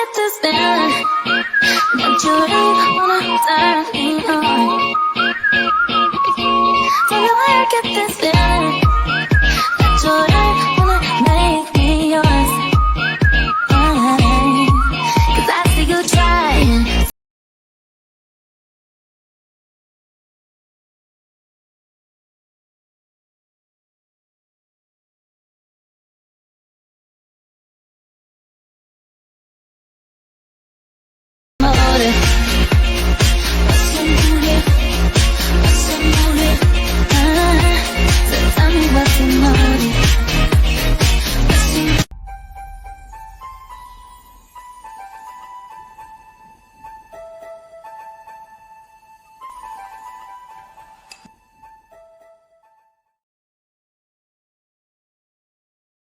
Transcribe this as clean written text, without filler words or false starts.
get this feeling that you really wanna turn me on. Tell me where I get this feeling that you really wanna make me yours. 'Cause I see you trying. What's your motive? What's your motive? So tell me what's your motive.